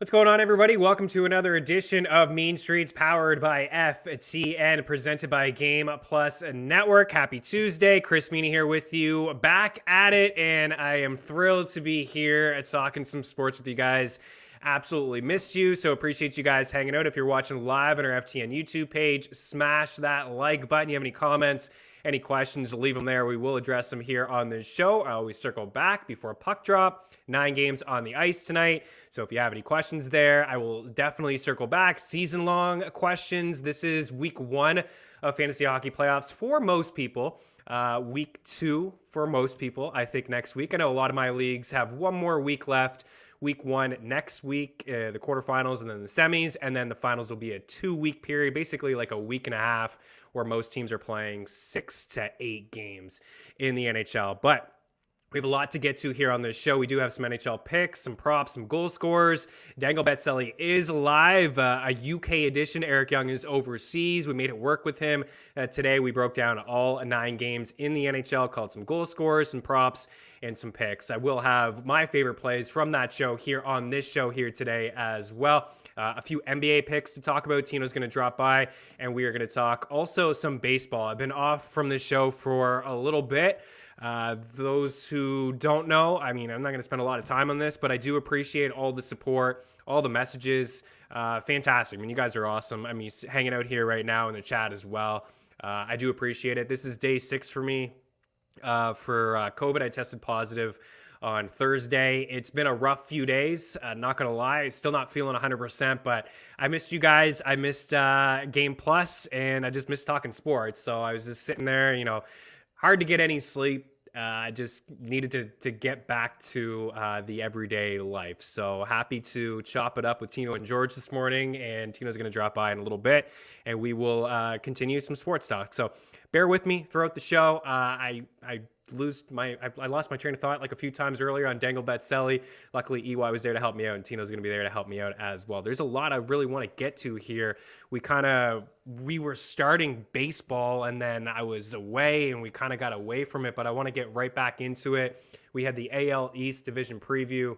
What's going on, everybody? Welcome to another edition of Mean Streets, powered by FTN, presented by Game Plus Network. Happy Tuesday. Chris Meaney here with you, back at it, and I am thrilled to be here at talking some sports with you guys. Absolutely missed you, so appreciate you guys hanging out. If you're watching live on our FTN YouTube page, smash that like button. You have any comments, any questions, leave them there. We will address them here on this show. I always circle back before puck drop. 9 games on the ice tonight. So if you have any questions there, I will definitely circle back. Season-long questions. This is week 1 of fantasy hockey playoffs for most people. Week 2 for most people, I think, next week. I know a lot of my leagues have one more week left. Week 1 next week, the quarterfinals and then the semis, and then the finals will be a 2-week period, basically like a week and a half, where most teams are playing 6 to 8 games in the NHL. But we have a lot to get to here on this show. We do have some NHL picks, some props, some goal scorers. Dangle Betselli is live, a UK edition. Eric Young is overseas. We made it work with him. Today we broke down all 9 games in the NHL, called some goal scorers, some props, and some picks. I will have my favorite plays from that show here on this show here today as well. A few NBA picks to talk about. Tino's going to drop by, and we are going to talk also some baseball. I've been off from this show for a little bit. Those who don't know, I mean, I'm not going to spend a lot of time on this, but I do appreciate all the support, all the messages. Fantastic. I mean, you guys are awesome. I mean, hanging out here right now in the chat as well. I do appreciate it. This is day 6 for me for COVID. I tested positive on Thursday. It's been a rough few days. Not going to lie. Still not feeling 100%, but I missed you guys. I missed Game Plus, and I just missed talking sports. So I was just sitting there, hard to get any sleep. I just needed to get back to the everyday life. So happy to chop it up with Tino and George this morning, and Tino's going to drop by in a little bit, and we will continue some sports talk. So bear with me throughout the show. I lost my train of thought like a few times earlier on Dangle Betselli. Luckily, EY was there to help me out, and Tino's going to be there to help me out as well. There's a lot I really want to get to here. We were starting baseball, and then I was away, and we kind of got away from it, but I want to get right back into it. We had the AL East Division preview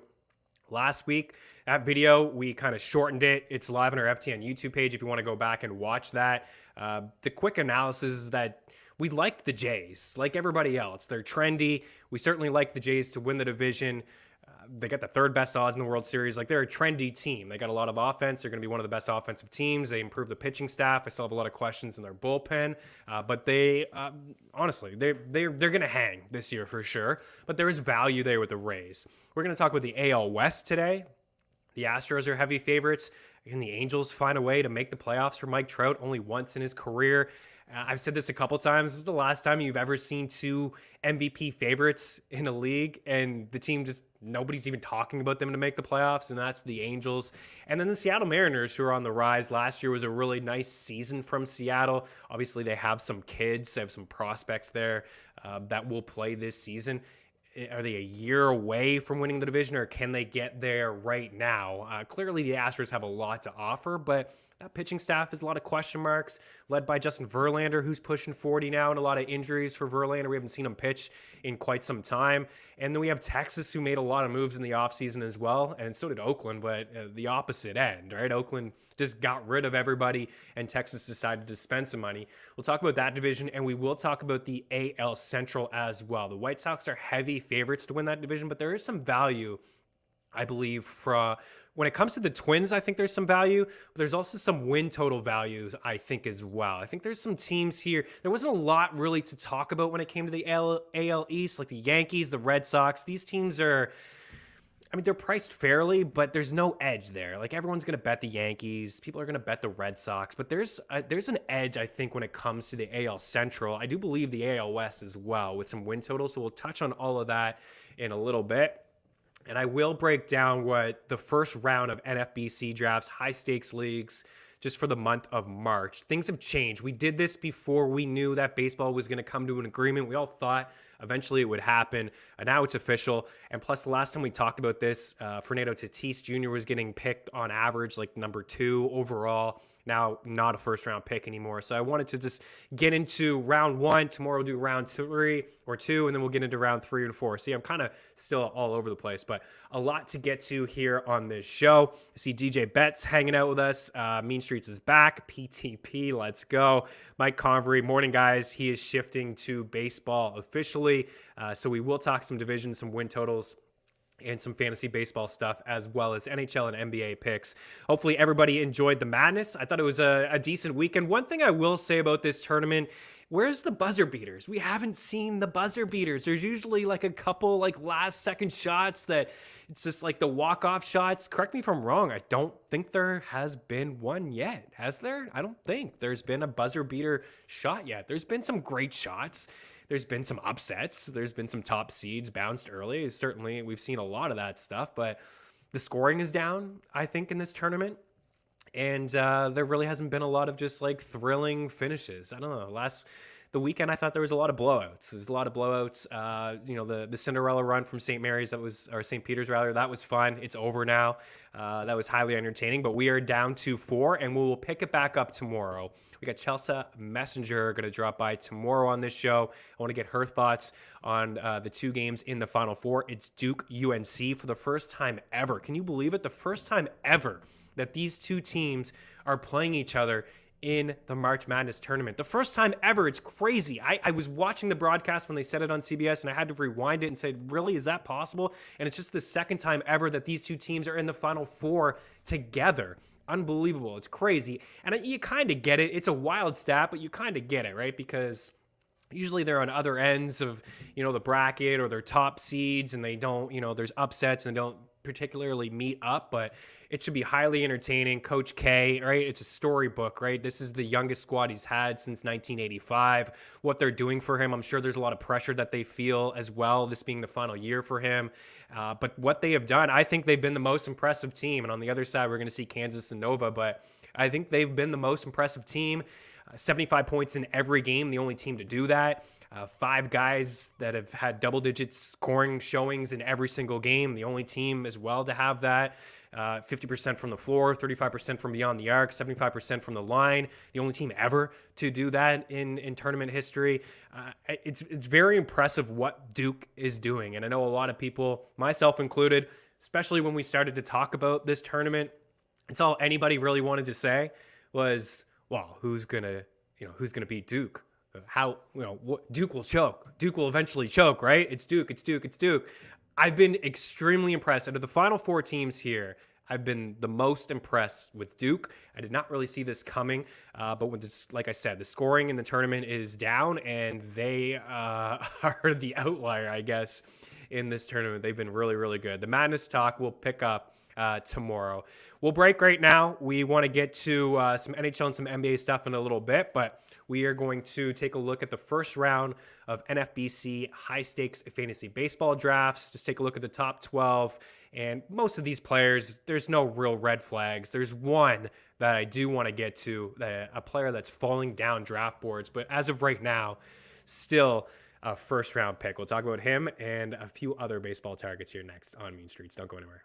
last week. That video, we kind of shortened it. It's live on our FTN YouTube page if you want to go back and watch that. The quick analysis is that we like the Jays, like everybody else. They're trendy. We certainly like the Jays to win the division. They got the 3rd best odds in the World Series. Like, they're a trendy team. They got a lot of offense. They're going to be one of the best offensive teams. They improved the pitching staff. I still have a lot of questions in their bullpen. But they, honestly, they're going to hang this year for sure. But there is value there with the Rays. We're going to talk about the AL West today. The Astros are heavy favorites. Can the Angels find a way to make the playoffs for Mike Trout only once in his career? I've said this a couple times. This is the last time you've ever seen 2 MVP favorites in a league, and the team nobody's even talking about them to make the playoffs, and that's the Angels. And then the Seattle Mariners, who are on the rise. Last year was a really nice season from Seattle. Obviously, they have some kids. They have some prospects there that will play this season. Are they a year away from winning the division, or can they get there right now? Clearly, the Astros have a lot to offer, but that pitching staff has a lot of question marks, led by Justin Verlander, who's pushing 40 now, and a lot of injuries for Verlander. We haven't seen him pitch in quite some time. And then we have Texas, who made a lot of moves in the offseason as well, and so did Oakland, but the opposite end, right? Oakland just got rid of everybody, and Texas decided to spend some money. We'll talk about that division, and we will talk about the AL Central as well. The White Sox are heavy favorites to win that division, but there is some value, I believe, when it comes to the Twins. I think there's some value, but there's also some win total values, I think, as well. I think there's some teams here. There wasn't a lot really to talk about when it came to the AL East, like the Yankees, the Red Sox. These teams are, they're priced fairly, but there's no edge there. Like, everyone's going to bet the Yankees. People are going to bet the Red Sox, but there's an edge, I think, when it comes to the AL Central. I do believe the AL West as well with some win totals, so we'll touch on all of that in a little bit. And I will break down what the first round of NFBC drafts, high-stakes leagues, just for the month of March. Things have changed. We did this before we knew that baseball was going to come to an agreement. We all thought eventually it would happen. And now it's official. And plus, the last time we talked about this, Fernando Tatis Jr. was getting picked on average like number 2 overall. now not a first round pick anymore. So I wanted to just get into round 1. Tomorrow we'll do round 3 or 2, and then we'll get into round 3 and 4. See, I'm kind of still all over the place, but a lot to get to here on this show. I see DJ Betts hanging out with us. Mean Streets is back. PTP, let's go. Mike Convery, morning guys. He is shifting to baseball officially. So we will talk some division, some win totals, and some fantasy baseball stuff, as well as NHL and NBA picks. Hopefully everybody enjoyed the madness. I thought it was a decent weekend. One thing I will say about this tournament, where's the buzzer beaters? We haven't seen the buzzer beaters. There's usually like a couple like last second shots that it's just like the walk-off shots. Correct me if I'm wrong. I don't think there has been one yet. Has there? I don't think there's been a buzzer beater shot yet. There's been some great shots. There's been some upsets. There's been some top seeds bounced early. Certainly, we've seen a lot of that stuff, but the scoring is down, I think, in this tournament. And there really hasn't been a lot of just like thrilling finishes. I don't know. The weekend, I thought there was a lot of blowouts. There's a lot of blowouts. The Cinderella run from St. Peter's rather, that was fun. It's over now. That was highly entertaining, but we are down to 4, and we will pick it back up tomorrow. We got Chelsea Messenger going to drop by tomorrow on this show. I want to get her thoughts on the 2 games in the Final Four. It's Duke UNC for the first time ever. Can you believe it? The first time ever that these 2 teams are playing each other in the March Madness tournament. The first time ever. It's crazy. I was watching the broadcast when they said it on CBS, and I had to rewind it and say, really, is that possible? And it's just the second time ever that these 2 teams are in the Final Four together. Unbelievable. It's crazy. And you kind of get it. It's a wild stat, but you kind of get it, right? Because usually they're on other ends of, the bracket, or they're top seeds, and they don't, there's upsets and they don't particularly meet up, but it should be highly entertaining. Coach K, right? It's a storybook, right? This is the youngest squad he's had since 1985. What they're doing for him, I'm sure there's a lot of pressure that they feel as well, this being the final year for him. But what they have done, I think they've been the most impressive team. And on the other side, we're going to see Kansas and Nova, but I think they've been the most impressive team. 75 points in every game, the only team to do that. 5 guys that have had double-digit scoring showings in every single game, the only team as well to have that. 50% from the floor, 35% from beyond the arc, 75% from the line. The only team ever to do that in tournament history. It's very impressive what Duke is doing. And I know a lot of people, myself included, especially when we started to talk about this tournament, it's all anybody really wanted to say was, well, who's gonna beat Duke? Duke will choke. Duke will eventually choke, right? It's Duke. I've been extremely impressed. Out of the Final 4 teams here, I've been the most impressed with Duke. I did not really see this coming, but with this, like I said, the scoring in the tournament is down, and they are the outlier, I guess, in this tournament. They've been really, really good. The Madness talk will pick up tomorrow. We'll break right now. We want to get to some NHL and some NBA stuff in a little bit, but we are going to take a look at the first round of NFBC high-stakes fantasy baseball drafts. Just take a look at the top 12. And most of these players, there's no real red flags. There's one that I do want to get to, a player that's falling down draft boards. But as of right now, still a first-round pick. We'll talk about him and a few other baseball targets here next on Mean Streets. Don't go anywhere.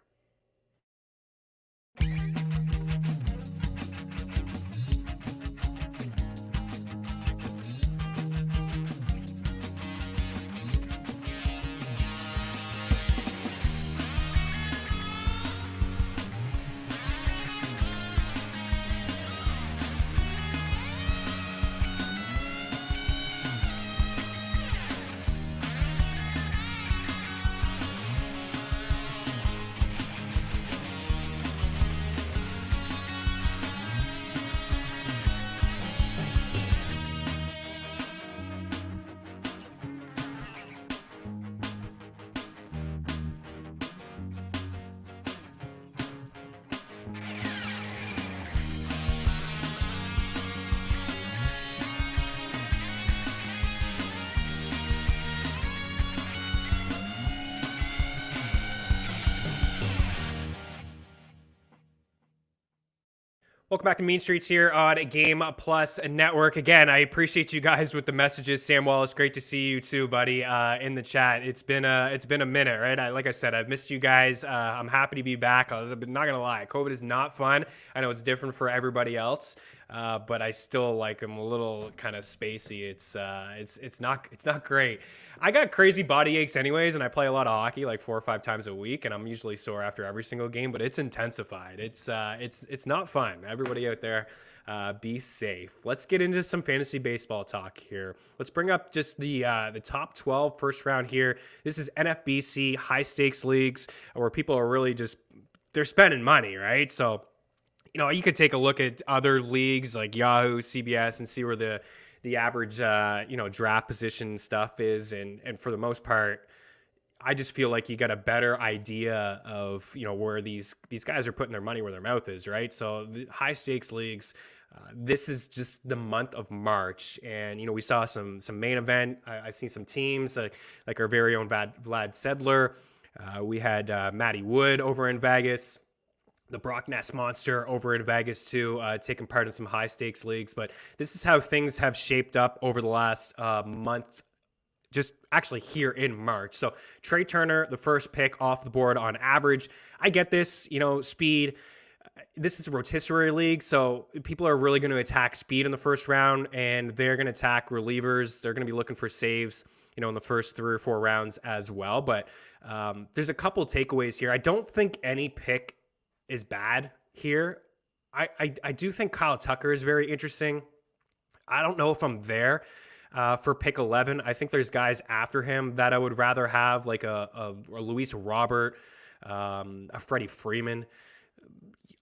Welcome back to Mean Streets here on Game Plus Network. Again, I appreciate you guys with the messages. Sam Wallace, great to see you too, buddy, in the chat. It's been a minute, right? Like I said, I've missed you guys. I'm happy to be back. I'm not gonna lie, COVID is not fun. I know it's different for everybody else, but I still am a little kind of spacey. It's not great. I got crazy body aches anyways, and I play a lot of hockey 4 or 5 times a week, and I'm usually sore after every single game, but it's intensified. It's not fun. Everybody out there, be safe. Let's get into some fantasy baseball talk here. Let's bring up just the top 12 first round here. This is NFBC high stakes leagues where people are really they're spending money, right? So, you could take a look at other leagues like Yahoo, CBS, and see where the average, draft position stuff is. And for the most part, I just feel like you got a better idea of, where these guys are putting their money where their mouth is, right? So the high stakes leagues, this is just the month of March. And, we saw some main event. I've seen some teams like our very own Vlad Sedler. We had Matty Wood over in Vegas. The Brock Ness Monster over in Vegas too, taking part in some high stakes leagues. But this is how things have shaped up over the last month, just actually here in March. So Trey Turner, the first pick off the board on average. I get this, speed. This is a rotisserie league, so people are really going to attack speed in the first round, and they're going to attack relievers. They're going to be looking for saves, in the first 3 or 4 rounds as well. But there's a couple takeaways here. I don't think any pick is bad here. I do think Kyle Tucker is very interesting. I don't know if I'm there for pick 11. I think there's guys after him that I would rather have, like a Luis Robert, a Freddie Freeman.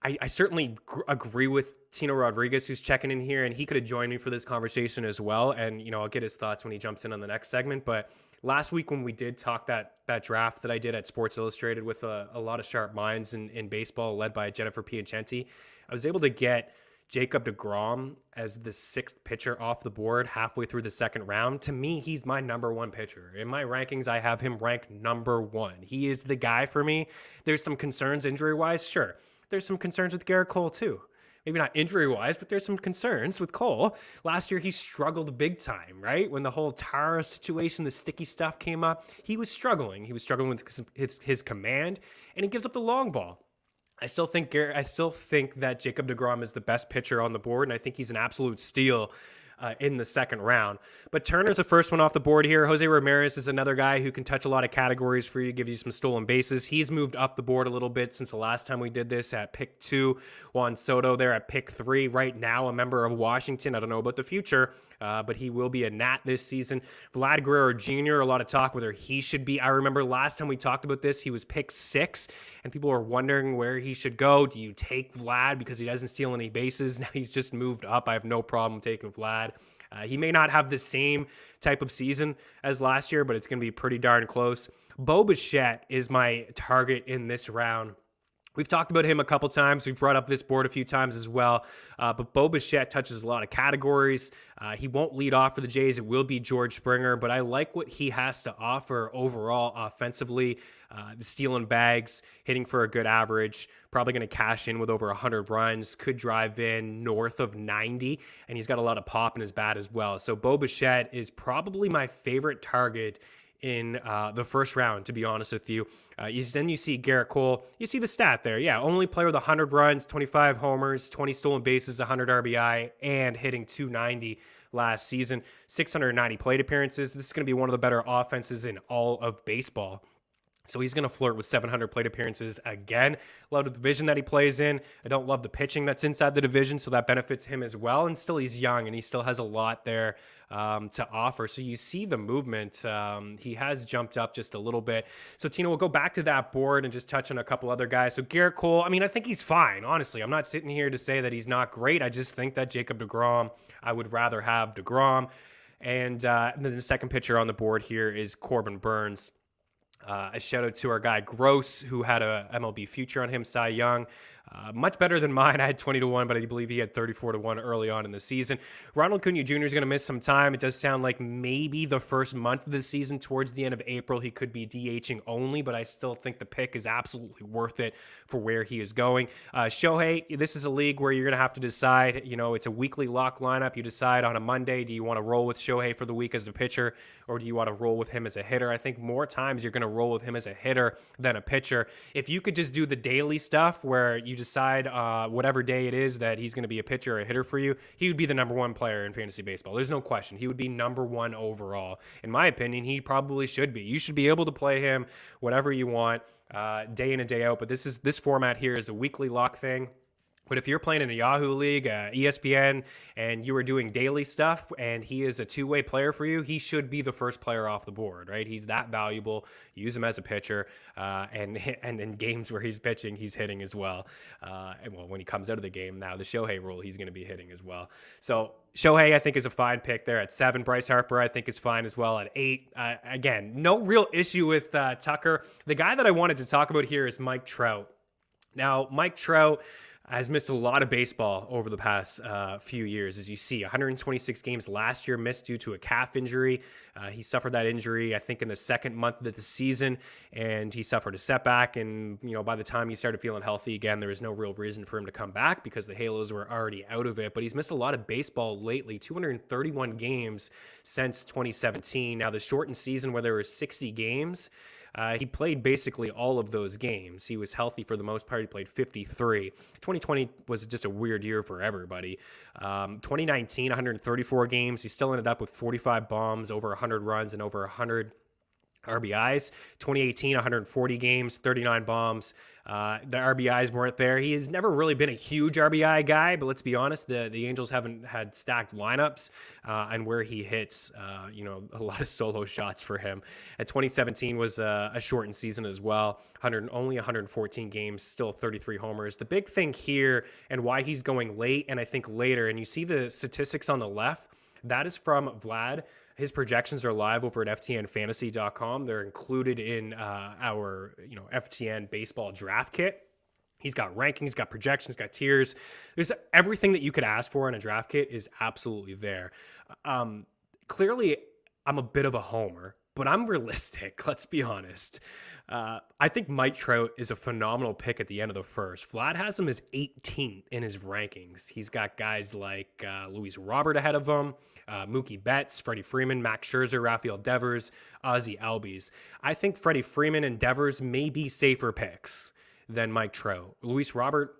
I certainly agree with Tino Rodriguez, who's checking in here, and he could have joined me for this conversation as well. And, I'll get his thoughts when he jumps in on the next segment. But last week when we did talk that draft that I did at Sports Illustrated with a lot of sharp minds in baseball, led by Jennifer Piacenti, I was able to get Jacob deGrom as the 6th pitcher off the board halfway through the second round. To me, he's my number 1 pitcher. In my rankings, I have him ranked number 1. He is the guy for me. There's some concerns injury-wise, sure. There's some concerns with Garrett Cole too. Maybe not injury-wise, but there's some concerns with Cole. Last year, he struggled big time, right? When the whole Tara situation, the sticky stuff came up, he was struggling. He was struggling with his command, and he gives up the long ball. I still think that Jacob deGrom is the best pitcher on the board, and I think he's an absolute steal in the second round. But Turner's the first one off the board here. Jose Ramirez is another guy who can touch a lot of categories for you, give you some stolen bases. He's moved up the board a little bit since the last time we did this at pick 2. Juan Soto there at pick 3. Right now, a member of Washington. I don't know about the future, but he will be a Nat this season. Vlad Guerrero Jr., a lot of talk whether he should be. I remember last time we talked about this, he was pick 6, and people were wondering where he should go. Do you take Vlad because he doesn't steal any bases? Now he's just moved up. I have no problem taking Vlad. He may not have the same type of season as last year, but it's going to be pretty darn close. Bo Bichette is my target in this round. We've talked about him a couple times. We've brought up this board a few times as well. But Bo Bichette touches a lot of categories. He won't lead off for the Jays. It will be George Springer. But I like what he has to offer overall offensively. The stealing bags, hitting for a good average. Probably going to cash in with over 100 runs. Could drive in north of 90. And he's got a lot of pop in his bat as well. So Bo Bichette is probably my favorite target in the first round, to be honest with you. Then you see Garrett Cole. You see the stat there. Yeah, only player with 100 runs, 25 homers, 20 stolen bases, 100 RBI, and hitting 290 last season. 690 plate appearances. This is going to be one of the better offenses in all of baseball. So he's going to flirt with 700 plate appearances again. Love the division that he plays in. I don't love the pitching that's inside the division, so that benefits him as well. And still, he's young, and he still has a lot there to offer. So you see the movement. He has jumped up just a little bit. So, Tino, we'll go back to that board and just touch on a couple other guys. So Garrett Cole, I think he's fine, honestly. I'm not sitting here to say that he's not great. I just think that Jacob deGrom, I would rather have deGrom. And then the second pitcher on the board here is Corbin Burns. A shout out to our guy Gross, who had a MLB Future on him, Cy Young. Much better than mine. I had 20-1, but I believe he had 34-1 early on in the season. Ronald Acuna Jr. is going to miss some time. It does sound like maybe the first month of the season, towards the end of April, he could be DHing only, but I still think the pick is absolutely worth it for where he is going. Shohei, this is a league where you're going to have to decide, it's a weekly lock lineup. You decide on a Monday, do you want to roll with Shohei for the week as a pitcher, or do you want to roll with him as a hitter? I think more times you're going to roll with him as a hitter than a pitcher. If you could just do the daily stuff where you decide whatever day it is that he's going to be a pitcher or a hitter for you, he would be the number one player in fantasy baseball. There's no question. He would be number one overall. In my opinion, he probably should be. You should be able to play him whatever you want, day in and day out. But this format here is a weekly lock thing. But if you're playing in a Yahoo League, ESPN, and you are doing daily stuff, and he is a two-way player for you, he should be the first player off the board, right? He's that valuable. Use him as a pitcher, and in games where he's pitching, he's hitting as well. When he comes out of the game, now the Shohei rule, he's going to be hitting as well. So Shohei, I think, is a fine pick there at 7. Bryce Harper, I think, is fine as well at 8. Again, no real issue with Tucker. The guy that I wanted to talk about here is Mike Trout. Now, Mike Trout has missed a lot of baseball over the past few years. As you see, 126 games last year missed due to a calf injury. He suffered that injury, I think, in the second month of the season, and he suffered a setback. And, by the time he started feeling healthy again, there was no real reason for him to come back because the Halos were already out of it. But he's missed a lot of baseball lately, 231 games since 2017. Now, the shortened season where there were 60 games, he played basically all of those games. He was healthy for the most part. He played 53. 2020 was just a weird year for everybody. 2019, 134 games. He still ended up with 45 bombs, over 100 runs, and over 100 RBIs. 2018, 140 games, 39 bombs. The RBIs weren't there. He has never really been a huge RBI guy, but let's be honest, the Angels haven't had stacked lineups, and where he hits, a lot of solo shots for him. At 2017 was a shortened season as well. Only 114 games, still 33 homers. The big thing here and why he's going late, and I think later, and you see the statistics on the left, that is from Vlad. His projections are live over at ftnfantasy.com. They're included in our FTN baseball draft kit. He's got rankings, got projections, got tiers. There's everything that you could ask for in a draft kit is absolutely there. Clearly, I'm a bit of a homer, but I'm realistic. Let's be honest. I think Mike Trout is a phenomenal pick at the end of the first. Vlad has him as 18th in his rankings. He's got guys like Luis Robert ahead of him, Mookie Betts, Freddie Freeman, Max Scherzer, Rafael Devers, Ozzie Albies. I think Freddie Freeman and Devers may be safer picks than Mike Trout. Luis Robert,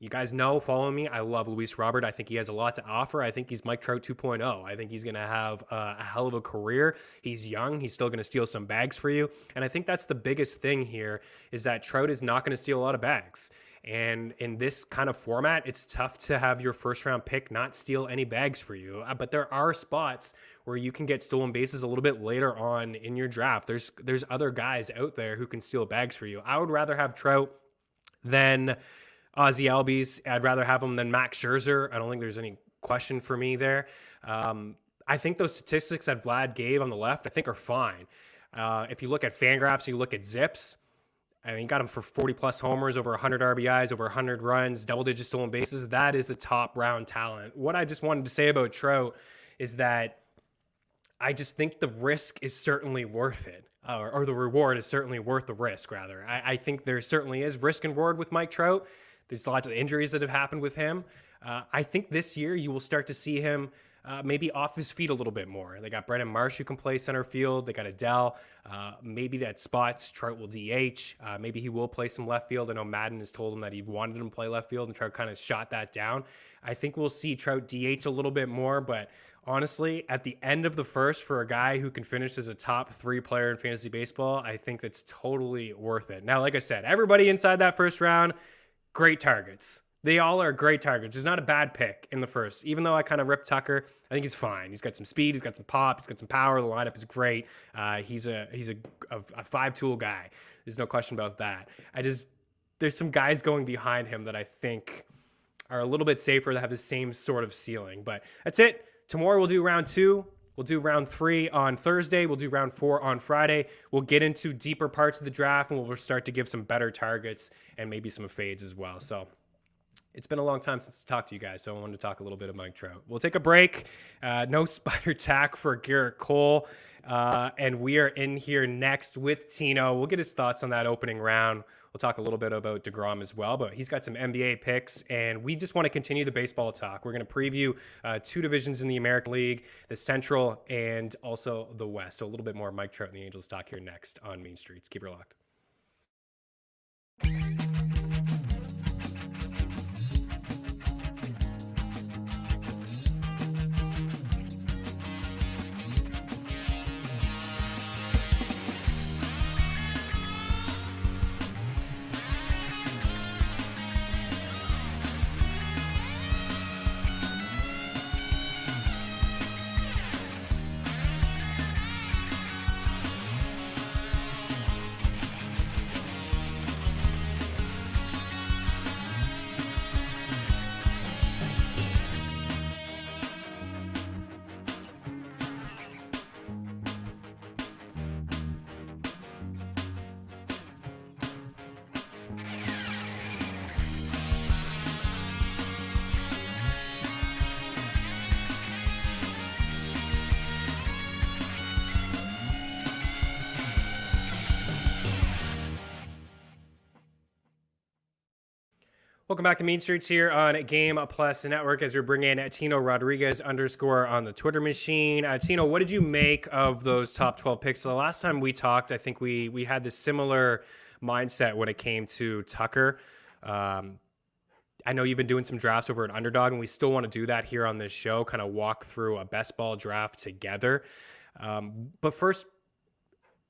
you guys know, follow me. I love Luis Robert. I think he has a lot to offer. I think he's Mike Trout 2.0. I think he's going to have a hell of a career. He's young. He's still going to steal some bags for you. And I think that's the biggest thing here is that Trout is not going to steal a lot of bags. And in this kind of format, it's tough to have your first round pick not steal any bags for you. But there are spots where you can get stolen bases a little bit later on in your draft. There's other guys out there who can steal bags for you. I would rather have Trout than Ozzie Albies. I'd rather have him than Max Scherzer. I don't think there's any question for me there. I think those statistics that Vlad gave on the left, I think are fine. If you look at Fangraphs, you look at Zips, I mean, got him for 40-plus homers, over 100 RBIs, over 100 runs, double-digit stolen bases. That is a top-round talent. What I just wanted to say about Trout is that I just think the risk is certainly worth it, or the reward is certainly worth the risk, rather. I think there certainly is risk and reward with Mike Trout. There's lots of injuries that have happened with him. I think this year you will start to see him maybe off his feet a little bit more. They got Brendan Marsh who can play center field. They got Adele. Maybe that spots Trout will DH. Maybe he will play some left field. I know Madden has told him that he wanted him to play left field, and Trout kind of shot that down. I think we'll see Trout DH a little bit more, but honestly, at the end of the first, for a guy who can finish as a top 3 player in fantasy baseball, I think that's totally worth it. Now, like I said, everybody inside that first round, great targets. They all are great targets. There's not a bad pick in the first. Even though I kind of ripped Tucker, I think he's fine. He's got some speed. He's got some pop. He's got some power. The lineup is great. He's a 5-tool guy. There's no question about that. There's some guys going behind him that I think are a little bit safer, that have the same sort of ceiling. But that's it. Tomorrow we'll do round 2. We'll do round 3 on Thursday. We'll do round 4 on Friday. We'll get into deeper parts of the draft, and we'll start to give some better targets and maybe some fades as well. So it's been a long time since I talked to you guys, so I wanted to talk a little bit of Mike Trout. We'll take a break. No spider tack for Garrett Cole. And we are in here next with Tino. We'll get his thoughts on that opening round. We'll talk a little bit about DeGrom as well, but he's got some NBA picks, and we just want to continue the baseball talk. We're going to preview 2 divisions in the American League, the Central and also the West. So a little bit more Mike Trout and the Angels talk here next on Main Streets. Keep it locked. Welcome back to Mean Streets here on Game Plus Network as we're bringing Tino Rodriguez _ on the Twitter machine. Tino, what did you make of those top 12 picks? So the last time we talked, I think we had this similar mindset when it came to Tucker. I know you've been doing some drafts over at Underdog, and we still want to do that here on this show, kind of walk through a best ball draft together. But first,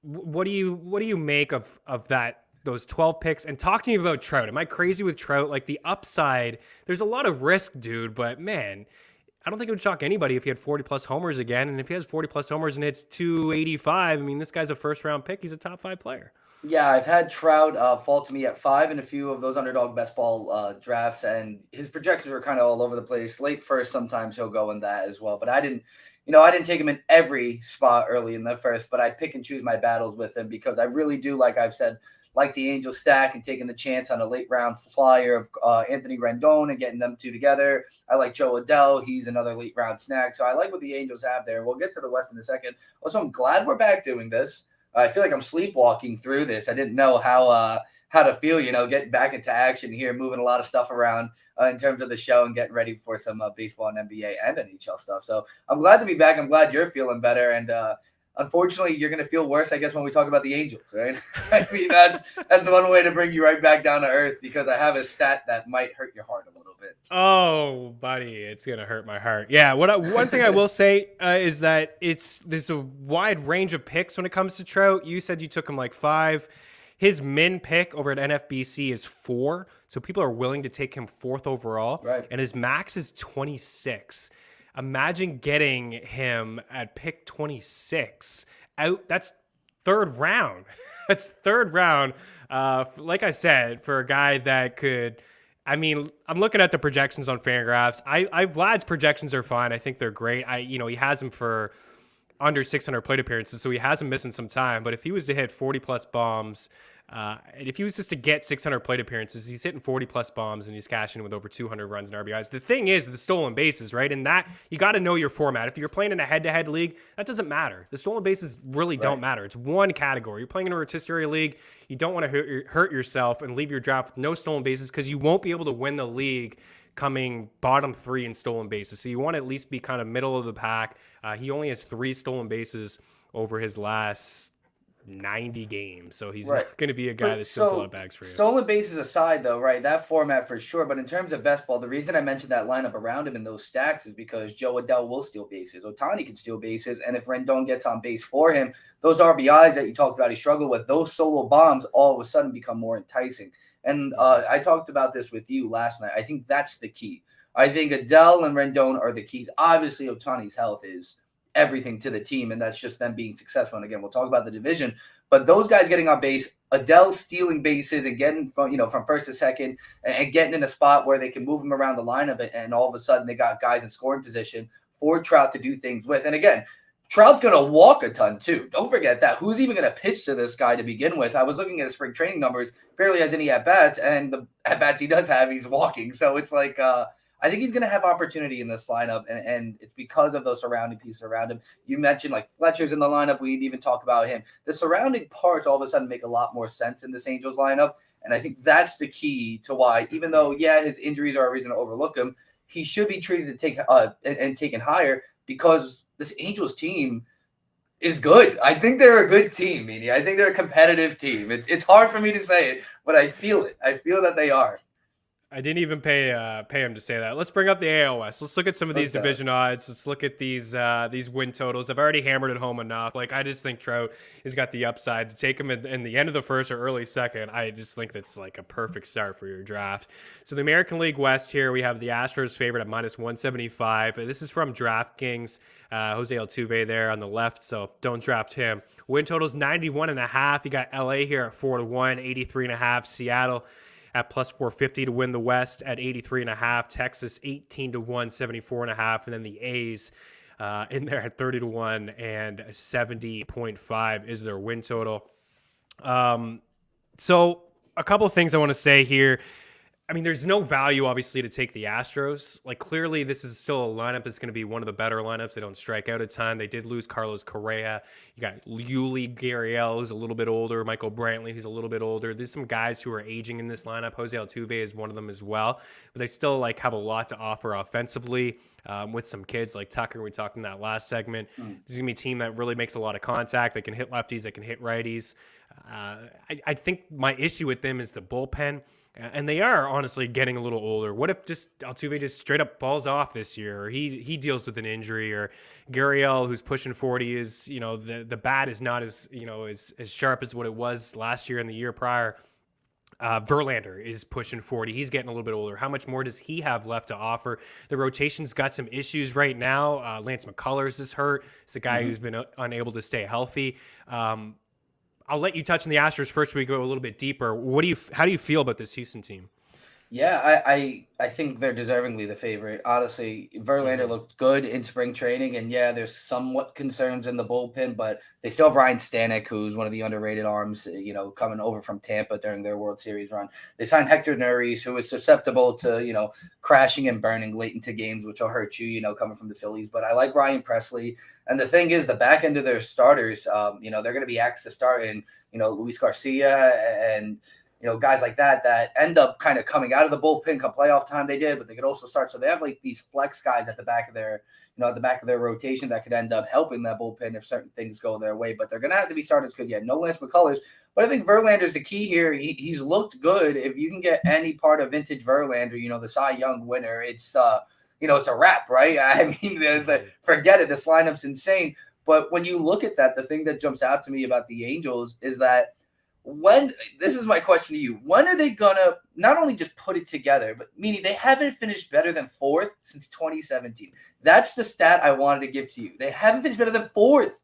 what do you make of that? Those 12 picks, and talk to me about Trout. Am I crazy with Trout? Like, the upside, there's a lot of risk, dude, but man, I don't think it would shock anybody if he had 40 plus homers again. And if he has 40 plus homers and hits 285, I mean, this guy's a first round pick. He's a top 5 player. Yeah, I've had Trout fall to me at 5 in a few of those Underdog best ball drafts, and his projections were kind of all over the place. Late first, sometimes he'll go in that as well, but I didn't take him in every spot early in the first, but I pick and choose my battles with him because I really do, like I've said, like the Angels stack and taking the chance on a late round flyer of Anthony Rendon and getting them 2 together. I like Joe Adell. He's another late round snack. So I like what the Angels have there. We'll get to the West in a second. Also, I'm glad we're back doing this. I feel like I'm sleepwalking through this. I didn't know how to feel, getting back into action here, moving a lot of stuff around in terms of the show and getting ready for some baseball and NBA and NHL stuff. So I'm glad to be back. I'm glad you're feeling better. And unfortunately, you're going to feel worse, I guess, when we talk about the Angels, right? I mean, that's one way to bring you right back down to earth because I have a stat that might hurt your heart a little bit. Oh, buddy, it's going to hurt my heart. Yeah, one thing I will say is that there's a wide range of picks when it comes to Trout. You said you took him like 5. His min pick over at NFBC is 4, so people are willing to take him 4th overall. Right. And his max is 26. Imagine getting him at pick 26 out. That's 3rd round. That's 3rd round. Like I said, for a guy that could, I mean, I'm looking at the projections on Fangraphs. Vlad's projections are fine. I think they're great. He has him for under 600 plate appearances, so he has him missing some time. But if he was to hit 40 plus bombs, and if he was just to get 600 plate appearances, he's hitting 40 plus bombs and he's cashing with over 200 runs and RBIs. The thing is the stolen bases, right? And that you got to know your format. If you're playing in a head-to-head league, that doesn't matter. The stolen bases really don't matter. It's one category. You're playing in a rotisserie league. You don't want to hurt yourself and leave your draft with no stolen bases because you won't be able to win the league coming bottom 3 in stolen bases. So you want to at least be kind of middle of the pack. He only has 3 stolen bases over his last 90 games, so he's not going to be a guy that steals a lot of bags for you. Stolen bases aside, though, right, that format for sure, but in terms of best ball, the reason I mentioned that lineup around him in those stacks is because Joe Adell will steal bases, Ohtani can steal bases, and if Rendon gets on base for him, those RBIs that you talked about he struggled with, those solo bombs all of a sudden become more enticing. And I talked about this with you last night. I think that's the key. I think Adell and Rendon are the keys. Obviously, Ohtani's health is everything to the team, and that's just them being successful. And again, we'll talk about the division, but those guys getting on base, Adell stealing bases and getting from first to second and getting in a spot where they can move them around the lineup, and all of a sudden they got guys in scoring position for Trout to do things with. And again, Trout's going to walk a ton too. Don't forget that. Who's even going to pitch to this guy to begin with? I was looking at his spring training numbers, barely has any at-bats, and the at-bats he does have, he's walking. So it's like, I think he's going to have opportunity in this lineup, and it's because of those surrounding pieces around him. You mentioned like Fletcher's in the lineup. We didn't even talk about him. The surrounding parts all of a sudden make a lot more sense in this Angels lineup, and I think that's the key to why, even though, yeah, his injuries are a reason to overlook him, he should be treated to take and taken higher, because this Angels team is good. I think they're a good team, Meaney. I think they're a competitive team. It's hard for me to say it, but I feel it. I feel that they are. I didn't even pay him to say that. Let's bring up the AL West. Let's look at some of these division odds. Let's look at these win totals. I've already hammered it home enough. Like, I just think Trout has got the upside to take him in the end of the first or early second. I just think that's like a perfect start for your draft. So the American League West here, we have the Astros favorite at -175. This is from DraftKings. Jose Altuve there on the left, so don't draft him. Win totals 91.5. You got LA here at 4-1, 83.5. Seattle at +450 to win the West at 83.5. Texas 18-1, 74.5, and then the A's in there at 30-1 and 70.5 is their win total. So a couple of things I want to say here. I mean, there's no value, obviously, to take the Astros. Like, clearly, this is still a lineup that's going to be one of the better lineups. They don't strike out a ton. They did lose Carlos Correa. You got Yuli Gurriel, who's a little bit older. Michael Brantley, who's a little bit older. There's some guys who are aging in this lineup. Jose Altuve is one of them as well. But they still, like, have a lot to offer offensively with some kids like Tucker. We talked in that last segment. This is going to be a team that really makes a lot of contact. They can hit lefties. They can hit righties. I think my issue with them is the bullpen. And they are honestly getting a little older. What if just Altuve just straight up falls off this year, or he deals with an injury, or Gurriel, who's pushing 40, is, you know, the bat is not as, you know, as sharp as what it was last year and the year prior. Verlander is pushing 40. He's getting a little bit older. How much more does he have left to offer? The rotation's got some issues right now. Lance McCullers is hurt. It's a guy who's been unable to stay healthy. I'll let you touch on the Astros first. We go a little bit deeper. How do you feel about this Houston team? Yeah, I think they're deservingly the favorite. Honestly, Verlander looked good in spring training, and yeah, there's somewhat concerns in the bullpen, but they still have Ryan Stanek, who's one of the underrated arms, you know, coming over from Tampa during their World Series run. They signed Hector Neris, who is susceptible to, you know, crashing and burning late into games, which will hurt you, you know, coming from the Phillies. But I like Ryan Presley. And the thing is, the back end of their starters, you know, they're going to be asked to start in, you know, Luis Garcia and, you know, guys like that end up kind of coming out of the bullpen come playoff time. They did, but they could also start. So they have like these flex guys at the back of their, you know, at the back of their rotation that could end up helping that bullpen if certain things go their way. But they're going to have to be starters because, yeah, no Lance McCullers. But I think Verlander's the key here. He's looked good. If you can get any part of vintage Verlander, you know, the Cy Young winner, it's, you know, it's a wrap, right? I mean, forget it. This lineup's insane. But when you look at that, the thing that jumps out to me about the Angels is that this is my question to you, when are they going to not only just put it together, but meaning they haven't finished better than fourth since 2017. That's the stat I wanted to give to you. They haven't finished better than fourth.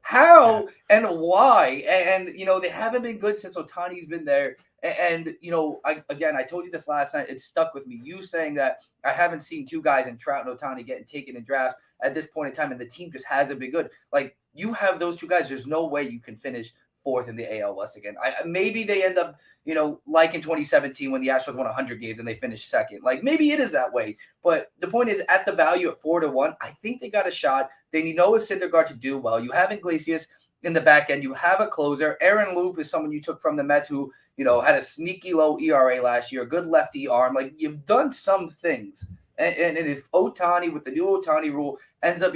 How and why? And, you know, they haven't been good since Ohtani's been there. And, you know, I told you this last night. It stuck with me. You saying that I haven't seen two guys in Trout and Ohtani getting taken in drafts at this point in time, and the team just hasn't been good. Like, you have those two guys. There's no way you can finish fourth in the AL West again. Maybe they end up, you know, like in 2017 when the Astros won 100 games and they finished second. Like, maybe it is that way. But the point is, at the value at 4-1, I think they got a shot. They know a Syndergaard to do well. You have Iglesias in the back end. You have a closer. Aaron Loop is someone you took from the Mets who, you know, had a sneaky low ERA last year, a good lefty arm. Like, you've done some things. And if Ohtani, with the new Ohtani rule, ends up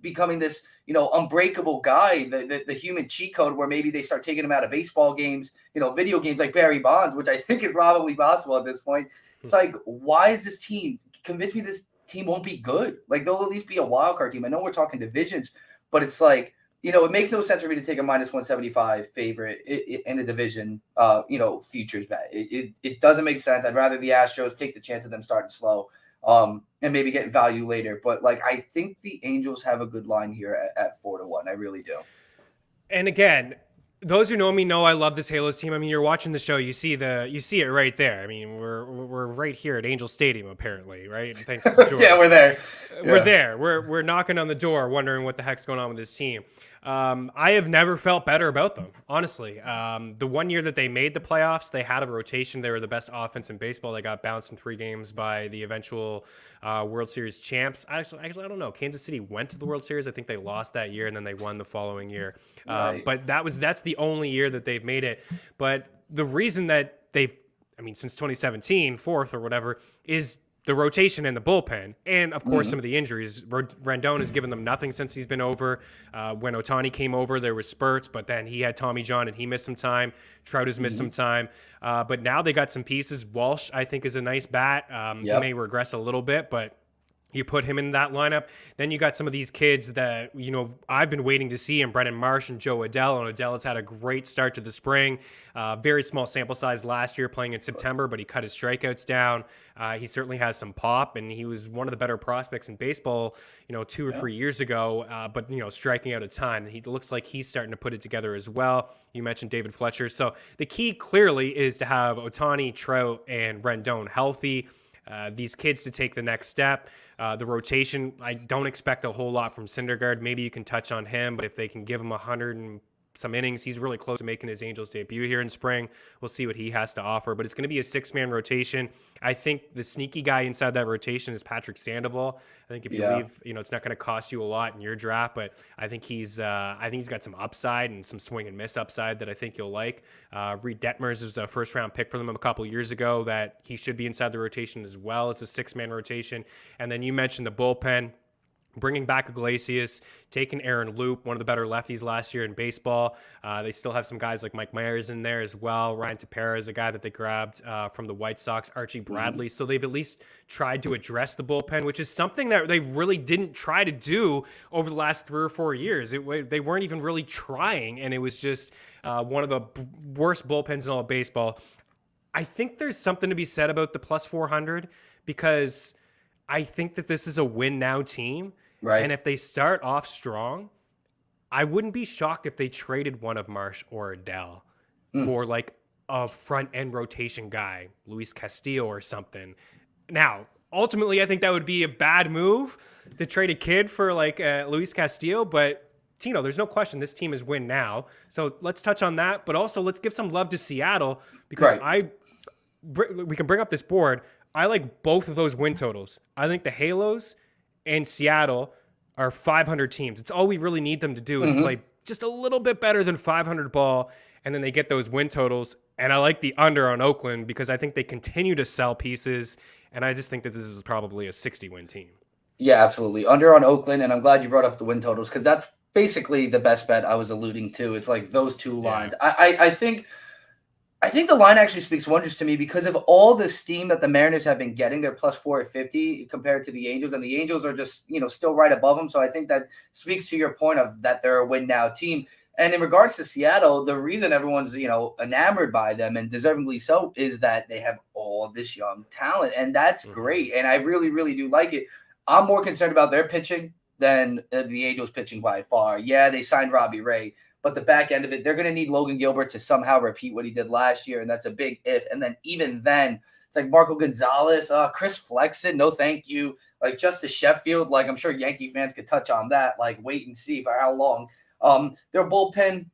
becoming this, you know, unbreakable guy, the human cheat code, where maybe they start taking him out of baseball games, you know, video games like Barry Bonds, which I think is probably possible at this point. It's like, why is this team? Convince me this team won't be good. Like, they'll at least be a wild card team. I know we're talking divisions, but it's like, you know, it makes no sense for me to take a -175 favorite in a division, you know, futures bet. It doesn't make sense. I'd rather the Astros take the chance of them starting slow. And maybe get value later. But, like, I think the Angels have a good line here at 4-1. I really do. And again, those who know me know I love this Halos team. I mean, you're watching the show, you see it right there. I mean, we're right here at Angel Stadium, apparently, right? Thanks to George. Yeah, we're there. We're there. We're knocking on the door, wondering what the heck's going on with this team. I have never felt better about them, honestly. The one year that they made the playoffs, they had a rotation. They were the best offense in baseball. They got bounced in 3 games by the eventual World Series champs. Actually, I don't know. Kansas City went to the World Series. I think they lost that year, and then they won the following year. Right. But that's the only year that they've made it. But the reason that since 2017, fourth or whatever, is the rotation and the bullpen, and of course some of the injuries. Rendon has given them nothing since he's been over. When Ohtani came over, there was spurts, but then he had Tommy John and he missed some time. Trout has missed some time, but now they got some pieces. Walsh, I think, is a nice bat. He may regress a little bit, but you put him in that lineup. Then you got some of these kids that, I've been waiting to see, and Brennan Marsh and Joe Adell. And Adell has had a great start to the spring. Very small sample size last year playing in September, but he cut his strikeouts down. He certainly has some pop, and he was one of the better prospects in baseball, 2 or 3 years ago, but, striking out a ton. He looks like he's starting to put it together as well. You mentioned David Fletcher. So the key clearly is to have Ohtani, Trout, and Rendon healthy. These kids to take the next step. The rotation, I don't expect a whole lot from Syndergaard. Maybe you can touch on him, but if they can give him 100 and some innings, he's really close to making his Angels debut here in spring. We'll see what he has to offer, but it's going to be a 6-man rotation. I think the sneaky guy inside that rotation is Patrick Sandoval. I think if you leave, it's not going to cost you a lot in your draft, but I think he's got some upside and some swing and miss upside that I think you'll like. Reed Detmers was a first-round pick for them a couple years ago that he should be inside the rotation as well as a 6-man rotation. And then you mentioned the bullpen. Bringing back Iglesias, taking Aaron Loop, one of the better lefties last year in baseball. They still have some guys like Mike Myers in there as well. Ryan Tepera is a guy that they grabbed from the White Sox, Archie Bradley. So they've at least tried to address the bullpen, which is something that they really didn't try to do over the last 3 or 4 years. They weren't even really trying, and it was just one of the worst bullpens in all of baseball. I think there's something to be said about the plus 400 because I think that this is a win-now team. Right. And if they start off strong, I wouldn't be shocked if they traded one of Marsh or Adell for like a front-end rotation guy, Luis Castillo or something. Now, ultimately, I think that would be a bad move to trade a kid for like Luis Castillo. But, Tino, there's no question this team is win now. So let's touch on that. But also, let's give some love to Seattle because we can bring up this board. I like both of those win totals. I think the Halos and Seattle are 500 teams. It's all we really need them to do is play just a little bit better than 500 ball, and then they get those win totals. And I like the under on Oakland because I think they continue to sell pieces, and I just think that this is probably a 60-win team. Yeah, absolutely. Under on Oakland, and I'm glad you brought up the win totals because that's basically the best bet I was alluding to. It's like those two lines. I think the line actually speaks wonders to me because of all the steam that the Mariners have been getting. They're plus 450 compared to the Angels, and the Angels are just, still right above them. So I think that speaks to your point of that they're a win now team. And in regards to Seattle, the reason everyone's, enamored by them and deservingly so is that they have all this young talent, and that's great. And I really, really do like it. I'm more concerned about their pitching than the Angels pitching by far. Yeah, they signed Robbie Ray. But the back end of it, they're going to need Logan Gilbert to somehow repeat what he did last year, and that's a big if. And then even then, it's like Marco Gonzalez, Chris Flexen, no thank you. Like Justice Sheffield, like I'm sure Yankee fans could touch on that. Like wait and see for how long. Their bullpen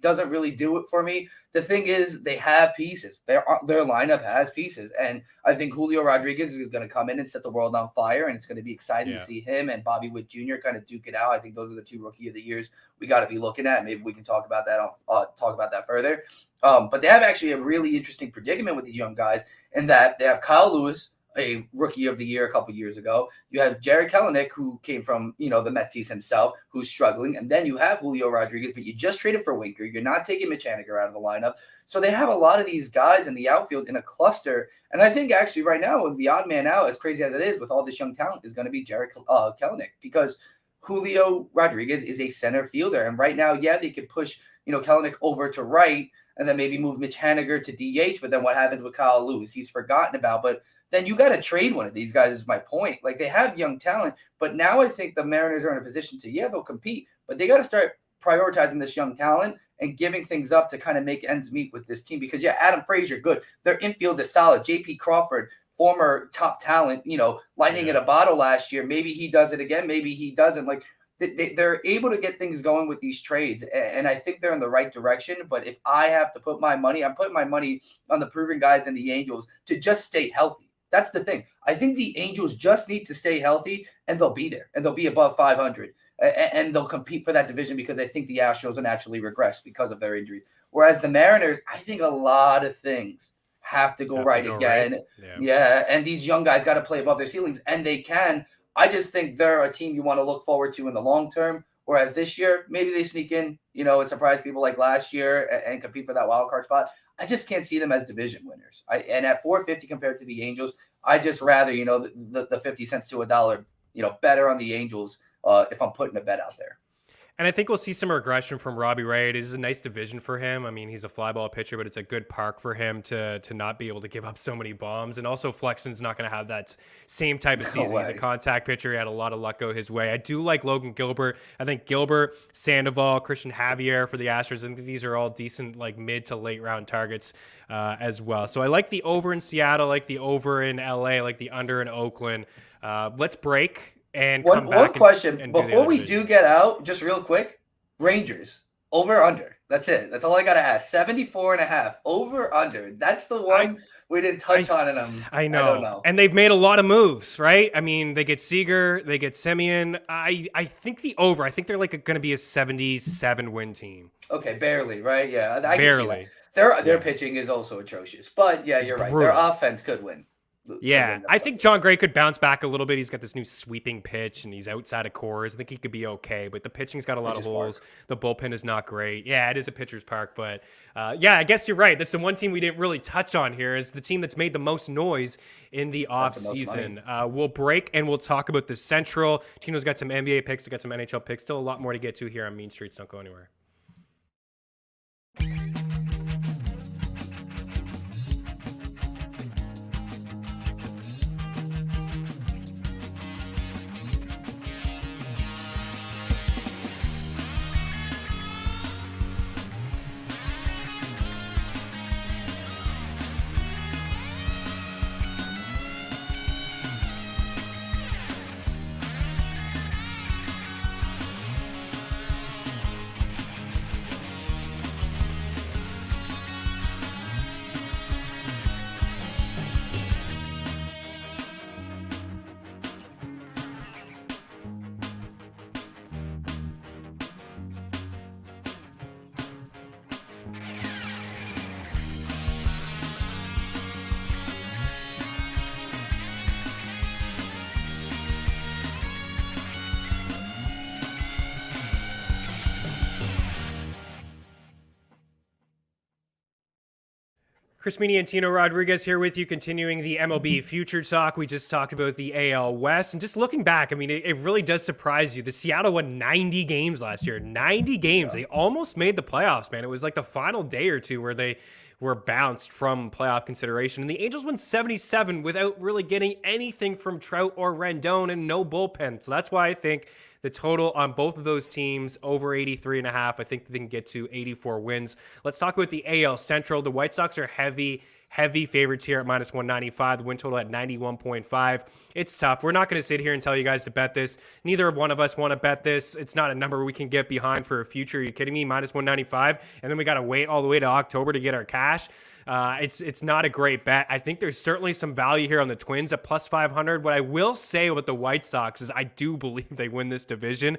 doesn't really do it for me. The thing is, they have pieces. Their lineup has pieces, and I think Julio Rodriguez is going to come in and set the world on fire, and it's going to be exciting to see him and Bobby Witt Jr. kind of duke it out. I think those are the 2 rookie of the years we got to be looking at. Maybe we can talk about that further. But they have actually a really interesting predicament with these young guys in that they have Kyle Lewis, a rookie of the year a couple years ago. You have Jared Kelenic, who came from, the Metsies himself, who's struggling. And then you have Julio Rodriguez, but you just traded for Winker. You're not taking Mitch Haniger out of the lineup. So they have a lot of these guys in the outfield in a cluster. And I think actually right now, the odd man out, as crazy as it is with all this young talent, is going to be Jared Kelenic because Julio Rodriguez is a center fielder. And right now, they could push, Kelenic over to right and then maybe move Mitch Haniger to DH. But then what happens with Kyle Lewis? He's forgotten about. But then you got to trade one of these guys is my point. Like they have young talent, but now I think the Mariners are in a position to, they'll compete, but they got to start prioritizing this young talent and giving things up to kind of make ends meet with this team. Because Adam Frazier, good. Their infield is solid. JP Crawford, former top talent, lightning in a bottle last year. Maybe he does it again. Maybe he doesn't. Like, they're able to get things going with these trades, and I think they're in the right direction. But if I have to put my money, I'm putting my money on the proven guys and the Angels to just stay healthy. That's the thing. I think the Angels just need to stay healthy, and they'll be there, and they'll be above 500, and they'll compete for that division, because I think the Astros will naturally regress because of their injuries. Whereas the Mariners, I think a lot of things have to go right again. Yeah, and these young guys got to play above their ceilings, and they can. I just think they're a team you want to look forward to in the long term. Whereas this year, maybe they sneak in, and surprise people like last year and compete for that wild card spot. I just can't see them as division winners. And at 450 compared to the Angels, I just rather, the 50 cents to $1, better on the Angels if I'm putting a bet out there. And I think we'll see some regression from Robbie Ray. It is a nice division for him. I mean, he's a fly ball pitcher, but it's a good park for him to not be able to give up so many bombs. And also Flexen's not going to have that same type of season. He's a contact pitcher. He had a lot of luck go his way. I do like Logan Gilbert. I think Gilbert, Sandoval, Christian Javier for the Astros. I think these are all decent, like mid to late round targets as well. So I like the over in Seattle, like the over in LA, like the under in Oakland. Let's break. And one question and before we do get out, just real quick, Rangers over under. That's it. That's all I got to ask. 74.5 over under. That's the one we didn't touch on in them. I don't know. And they've made a lot of moves, right? I mean, they get Seager, they get Semien. I think the over. I think they're like going to be a 77 win team. Okay, barely, right? Yeah, barely. Their pitching is also atrocious, but yeah, you're right. Brutal. Their offense could win. Yeah, I think John Gray could bounce back a little bit. He's got this new sweeping pitch, and he's outside of cores. I think he could be okay, but the pitching's got a lot of holes. The bullpen is not great. Yeah, it is a pitcher's park, but I guess you're right. That's the one team we didn't really touch on here is the team that's made the most noise in the offseason. We'll break, and we'll talk about the Central. Tino's got some NBA picks. I got some NHL picks. Still a lot more to get to here on Mean Streets. Don't go anywhere. Chris Meaney and Tino Rodriguez here with you, continuing the MLB Futures talk. We just talked about the AL West. And just looking back, I mean, it really does surprise you. The Seattle won 90 games last year. 90 games. Yeah. They almost made the playoffs, man. It was like the final day or two where they were bounced from playoff consideration. And the Angels won 77 without really getting anything from Trout or Rendon and no bullpen. So that's why I think the total on both of those teams over 83.5. I think they can get to 84 wins. Let's talk about the AL Central. The White Sox are heavy favorites here at minus 195. The win total at 91.5. It's tough. We're not going to sit here and tell you guys to bet this. Neither one of us want to bet this. It's not a number we can get behind for a future. Are you kidding me? Minus 195. And then we got to wait all the way to October to get our cash. It's not a great bet. I think there's certainly some value here on the Twins at plus 500. What I will say about the White Sox is I do believe they win this division.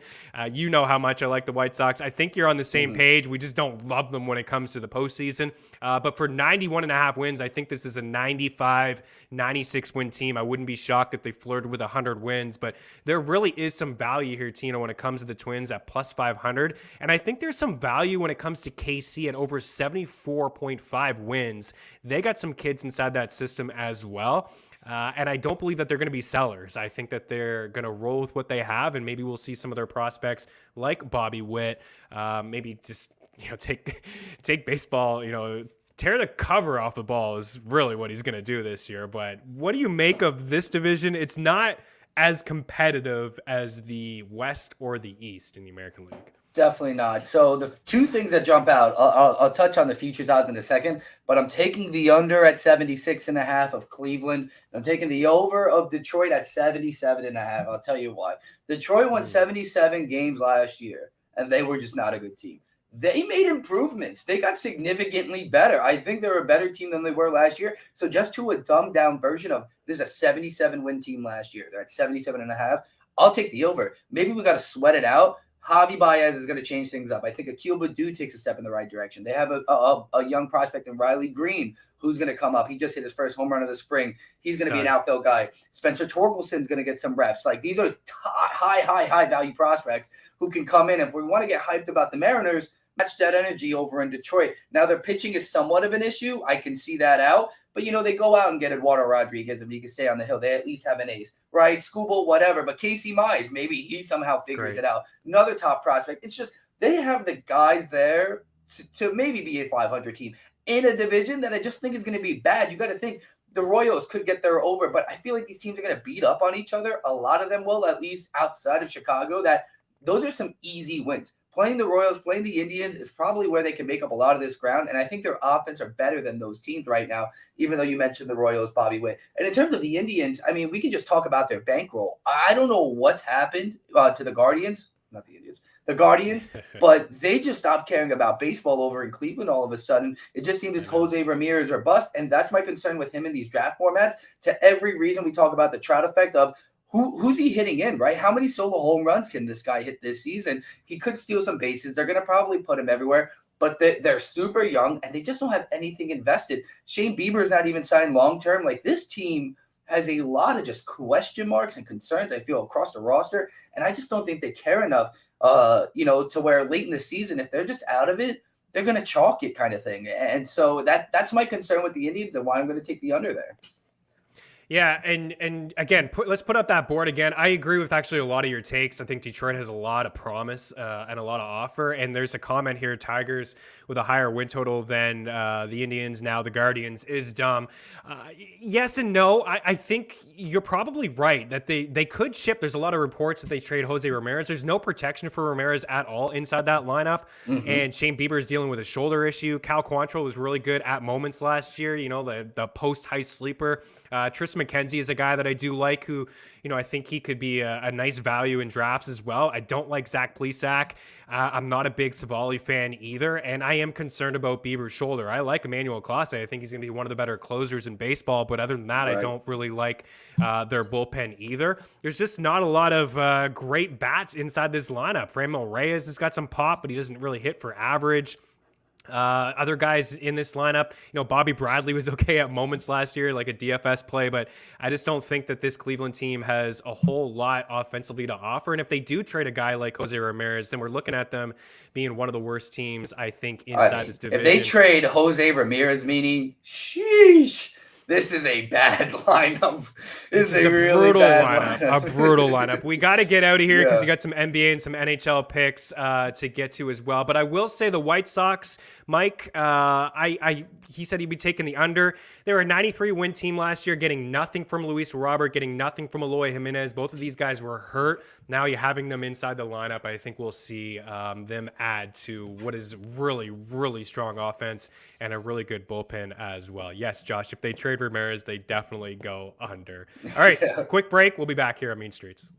You know how much I like the White Sox. I think you're on the same page. We just don't love them when it comes to the postseason. But for 91.5 wins, I think this is a 95, 96 win team. I wouldn't be shocked if they flirted with 100 wins, but there really is some value here, Tino, when it comes to the Twins at plus 500. And I think there's some value when it comes to KC at over 74.5 wins. They got some kids inside that system as well. And I don't believe that they're going to be sellers. I think that they're going to roll with what they have, and maybe we'll see some of their prospects like Bobby Witt, maybe just, take baseball, tear the cover off the ball is really what he's going to do this year. But what do you make of this division? It's not as competitive as the West or the East in the American League. Definitely not. So the two things that jump out, I'll touch on the futures odds in a second, but I'm taking the under at 76.5 of Cleveland. I'm taking the over of Detroit at 77.5. I'll tell you why. Detroit won 77 games last year, and they were just not a good team. They made improvements. They got significantly better. I think they're a better team than they were last year. So just to a dumbed down version of this is a 77 win team last year. They're at 77.5. I'll take the over. Maybe we got to sweat it out. Javi Baez is going to change things up. I think Akil Baddoo takes a step in the right direction. They have a young prospect in Riley Green who's going to come up. He just hit his first home run of the spring. He's going to be an outfield guy. Spencer Torkelson's going to get some reps. Like these are high value prospects who can come in. If we want to get hyped about the Mariners, match that energy over in Detroit. Now their pitching is somewhat of an issue. I can see that out. But, they go out and get Eduardo Rodriguez if he can stay on the hill. They at least have an ace, right? Skubal, whatever. But Casey Mize, maybe he somehow figures it out. Another top prospect. It's just they have the guys there to maybe be a 500 team in a division that I just think is going to be bad. You got to think the Royals could get there over, but I feel like these teams are going to beat up on each other. A lot of them will, at least outside of Chicago. Those are some easy wins. Playing the Royals, playing the Indians is probably where they can make up a lot of this ground. And I think their offense are better than those teams right now, even though you mentioned the Royals, Bobby Witt. And in terms of the Indians, I mean, we can just talk about their bankroll. I don't know what's happened to the Guardians, not the Indians, the Guardians, but they just stopped caring about baseball over in Cleveland all of a sudden. It just seems it's Jose Ramirez or bust. And that's my concern with him in these draft formats. To every reason we talk about the Trout effect of, who's he hitting in, right? How many solo home runs can this guy hit this season? He could steal some bases. They're going to probably put him everywhere, but they're super young, and they just don't have anything invested. Shane Bieber's not even signed long-term. Like, this team has a lot of just question marks and concerns, I feel, across the roster, and I just don't think they care enough, to where late in the season, if they're just out of it, they're going to chalk it kind of thing. And so that's my concern with the Indians and why I'm going to take the under there. Yeah, and again, let's put up that board again. I agree with actually a lot of your takes. I think Detroit has a lot of promise and a lot of offer. And there's a comment here, Tigers with a higher win total than the Indians, now the Guardians, is dumb. Yes and no. I think you're probably right that they could ship. There's a lot of reports that they trade Jose Ramirez. There's no protection for Ramirez at all inside that lineup. Mm-hmm. And Shane Bieber is dealing with a shoulder issue. Cal Quantrill was really good at moments last year, the post-high sleeper. Tristan McKenzie is a guy that I do like who, I think he could be a nice value in drafts as well. I don't like Zach Plesac. I'm not a big Savali fan either, and I am concerned about Bieber's shoulder. I like Emmanuel Clase. I think he's going to be one of the better closers in baseball, but other than that, right. I don't really like their bullpen either. There's just not a lot of great bats inside this lineup. Franmil Reyes has got some pop, but he doesn't really hit for average. Other guys in this lineup, Bobby Bradley was okay at moments last year, like a DFS play, but I just don't think that this Cleveland team has a whole lot offensively to offer. And if they do trade a guy like Jose Ramirez, then we're looking at them being one of the worst teams, I think, inside this division. If they trade Jose Ramirez, Meaney, sheesh. This is a bad lineup. This is a really brutal bad lineup. A brutal lineup. We got to get out of here because we got some NBA and some NHL picks to get to as well. But I will say the White Sox, Mike, he said he'd be taking the under. They were a 93-win team last year, getting nothing from Luis Robert, getting nothing from Eloy Jimenez. Both of these guys were hurt. Now you're having them inside the lineup. I think we'll see them add to what is really, really strong offense and a really good bullpen as well. Yes, Josh, if they trade Ramirez, they definitely go under. All right, quick break. We'll be back here on Mean Streets.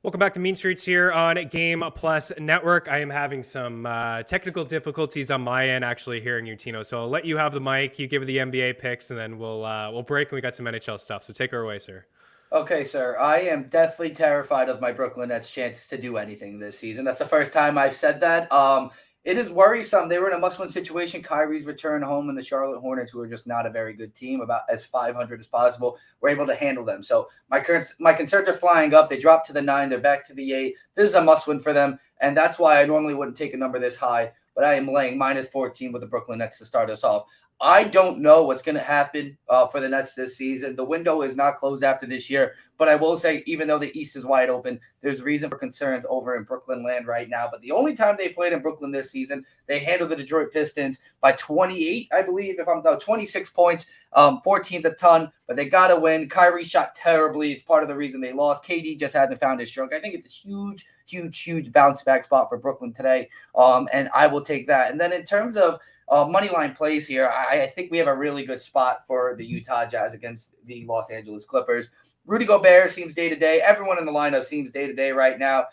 Welcome back to Mean Streets here on Game Plus Network. I am having some technical difficulties on my end actually hearing you, Tino. So I'll let you have the mic. You give the NBA picks, and then we'll break, and we got some NHL stuff. So take her away, sir. Okay, sir. I am deathly terrified of my Brooklyn Nets chances to do anything this season. That's the first time I've said that. It is worrisome. They were in a must-win situation. Kyrie's return home, and the Charlotte Hornets, who are just not a very good team, about as 500 as possible, were able to handle them. So my concerns are flying up. They dropped to the 9. They're back to the 8. This is a must-win for them, and that's why I normally wouldn't take a number this high, but I am laying -14 with the Brooklyn Nets to start us off. I don't know what's going to happen for the Nets this season. The window is not closed after this year, but I will say, even though the East is wide open, there's reason for concerns over in Brooklyn land right now. But the only time they played in Brooklyn this season, they handled the Detroit Pistons by 28, I believe, 26 points. 14's a ton, but they got to win. Kyrie shot terribly. It's part of the reason they lost. KD just hasn't found his stroke. I think it's a huge bounce back spot for Brooklyn today, and I will take that. And then in terms of money line plays here, I think we have a really good spot for the Utah Jazz against the Los Angeles Clippers. Rudy Gobert seems day-to-day. Everyone in the lineup seems day-to-day right now.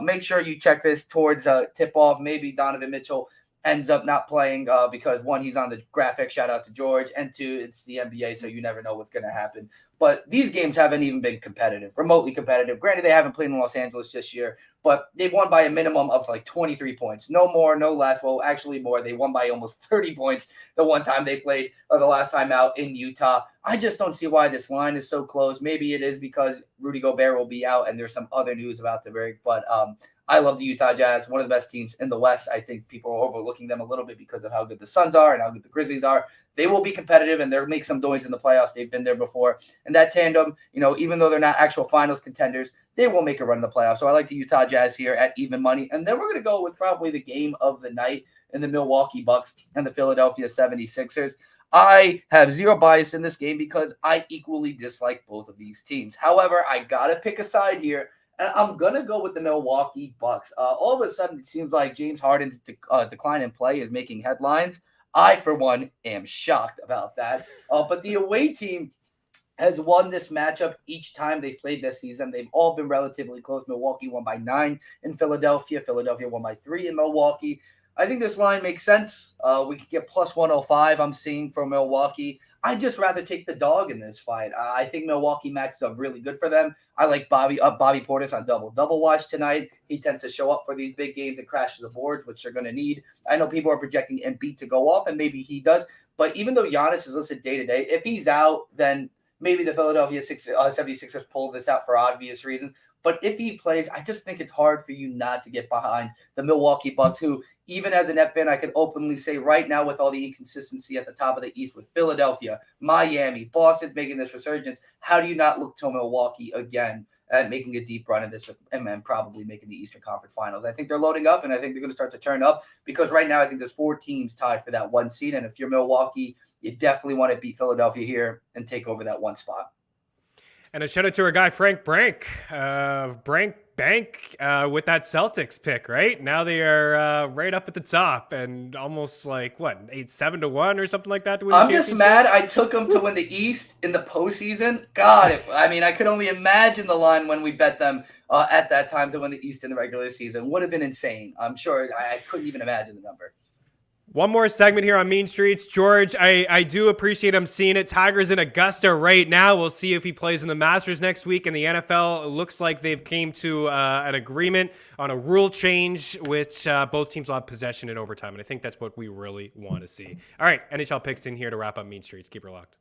Make sure you check this towards tip-off. Maybe Donovan Mitchell ends up not playing because, one, he's on the graphic. Shout out to George. And two, it's the NBA, so you never know what's going to happen. But these games haven't even been competitive, remotely competitive. Granted, they haven't played in Los Angeles this year, but they've won by a minimum of like 23 points. No more, no less. Well, actually more. They won by almost 30 points the one time they played the last time out in Utah. I just don't see why this line is so close. Maybe it is because Rudy Gobert will be out and there's some other news about the break. But I love the Utah Jazz, one of the best teams in the West. I think people are overlooking them a little bit because of how good the Suns are and how good the Grizzlies are. They will be competitive and they'll make some noise in the playoffs. They've been there before. And that tandem, even though they're not actual finals contenders, they will make a run in the playoffs. So I like the Utah Jazz here at even money. And then we're going to go with probably the game of the night in the Milwaukee Bucks and the Philadelphia 76ers. I have zero bias in this game because I equally dislike both of these teams. However, I got to pick a side here. And I'm going to go with the Milwaukee Bucks. All of a sudden, it seems like James Harden's decline in play is making headlines. I, for one, am shocked about that. But the away team has won this matchup each time they've played this season. They've all been relatively close. Milwaukee won by 9 in Philadelphia. Philadelphia won by 3 in Milwaukee. I think this line makes sense. We could get plus 105, I'm seeing, for Milwaukee. I'd just rather take the dog in this fight. I think Milwaukee matches up really good for them. I like Bobby Portis on double watch tonight. He tends to show up for these big games and crashes the boards, which they're going to need. I know people are projecting Embiid to go off, and maybe he does. But even though Giannis is listed day-to-day, if he's out, then maybe the Philadelphia 76ers pull this out for obvious reasons. But if he plays, I just think it's hard for you not to get behind the Milwaukee Bucks, who, even as a net fan, I could openly say right now, with all the inconsistency at the top of the East with Philadelphia, Miami, Boston's making this resurgence, how do you not look to Milwaukee again at making a deep run in this and then probably making the Eastern Conference Finals? I think they're loading up, and I think they're going to start to turn up because right now I think there's 4 teams tied for that 1 seed. And if you're Milwaukee, you definitely want to beat Philadelphia here and take over that 1 spot. And a shout out to our guy, Frank Brank. Bank with that Celtics pick, right? Now they are right up at the top and almost like, 7-1 or something like that to win the championship? I'm just mad I took them to win the East in the postseason. God, I could only imagine the line when we bet them at that time to win the East in the regular season. Would have been insane. I'm sure I couldn't even imagine the number. One more segment here on Mean Streets. George, I do appreciate him seeing it. Tiger's in Augusta right now. We'll see if he plays in the Masters next week. And the NFL, it looks like they've came to an agreement on a rule change, which both teams will have possession in overtime. And I think that's what we really want to see. All right, NHL Picks in here to wrap up Mean Streets. Keep her locked.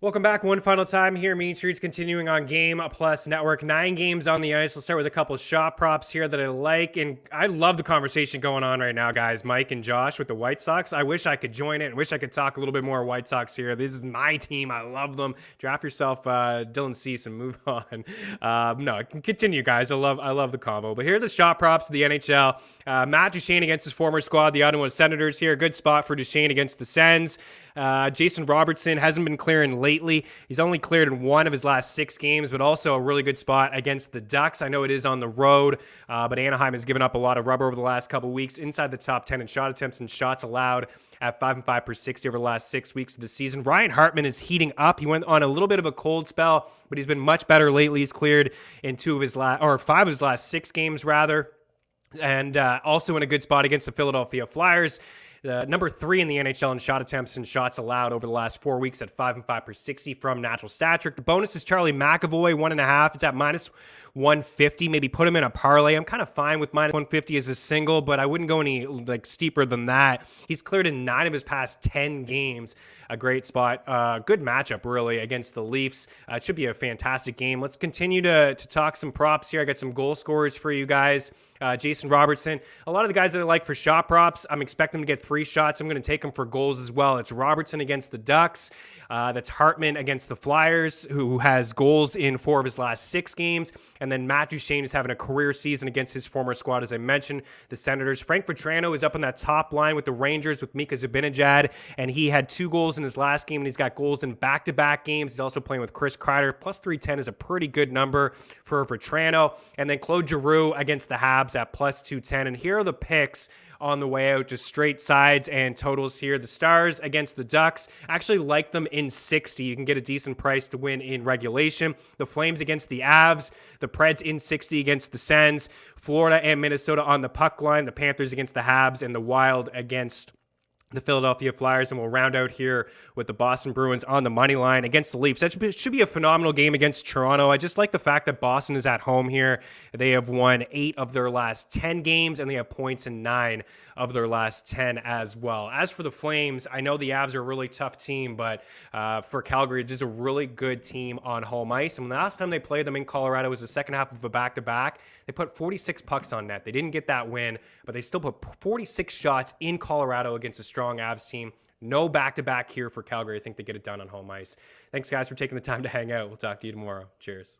Welcome back one final time here. Mean Streets continuing on Game Plus Network. 9 games on the ice. Let's start with a couple of shot props here that I like. And I love the conversation going on right now, guys. Mike and Josh with the White Sox. I wish I could join it and wish I could talk a little bit more White Sox here. This is my team. I love them. Draft yourself Dylan Cease and move on. No, continue, guys. I love the combo. But here are the shot props of the NHL. Matt Duchene against his former squad, the Ottawa Senators here. Good spot for Duchene against the Sens. Jason Robertson hasn't been clearing lately. He's only cleared in 1 of his last 6 games, but also a really good spot against the Ducks. I know it is on the road, but Anaheim has given up a lot of rubber over the last couple weeks, inside the top 10 in shot attempts and shots allowed at 5 and 5 per 60 over the last 6 weeks of the season. Ryan Hartman is heating up. He went on a little bit of a cold spell, but he's been much better lately. He's cleared in 5 of his last 6 games rather. And also in a good spot against the Philadelphia Flyers. Number 3 in the NHL in shot attempts and shots allowed over the last 4 weeks at 5 and 5 per 60 from Natural Stat Trick. The bonus is Charlie McAvoy, 1.5. It's at minus 150. Maybe put him in a parlay. I'm kind of fine with minus 150 as a single, but I wouldn't go any steeper than that. He's cleared in 9 of his past 10 games. A great spot. Good matchup, really, against the Leafs. It should be a fantastic game. Let's continue to talk some props here. I got some goal scorers for you guys. Jason Robertson. A lot of the guys that I like for shot props, I'm expecting them to get 3 shots. I'm going to take them for goals as well. It's Robertson against the Ducks. That's Hartman against the Flyers, who has goals in 4 of his last 6 games. And then Matt Duchene is having a career season against his former squad, as I mentioned, the Senators. Frank Vatrano is up on that top line with the Rangers with Mika Zibanejad, and he had 2 goals in his last game, and he's got goals in back-to-back games. He's also playing with Chris Kreider. Plus 310 is a pretty good number for Vatrano. And then Claude Giroux against the Habs at plus 210. And here are the picks on the way out, just straight sides and totals here. The Stars against the Ducks, actually like them in 60. You can get a decent price to win in regulation. The Flames against the Avs, the Preds in 60 against the Sens, Florida and Minnesota on the puck line, the Panthers against the Habs, and the Wild against the Philadelphia Flyers. And we'll round out here with the Boston Bruins on the money line against the Leafs. That should be a phenomenal game against Toronto. I just like the fact that Boston is at home here. They have won 8 of their last 10 games, and they have points in 9 of their last 10 as well. As for the Flames, I know the Avs are a really tough team, but for Calgary, it is a really good team on home ice. And the last time they played them in Colorado was the second half of a back-to-back. They put 46 pucks on net. They didn't get that win, but they still put 46 shots in Colorado against a strong Avs team. No back-to-back here for Calgary. I think they get it done on home ice. Thanks, guys, for taking the time to hang out. We'll talk to you tomorrow. Cheers.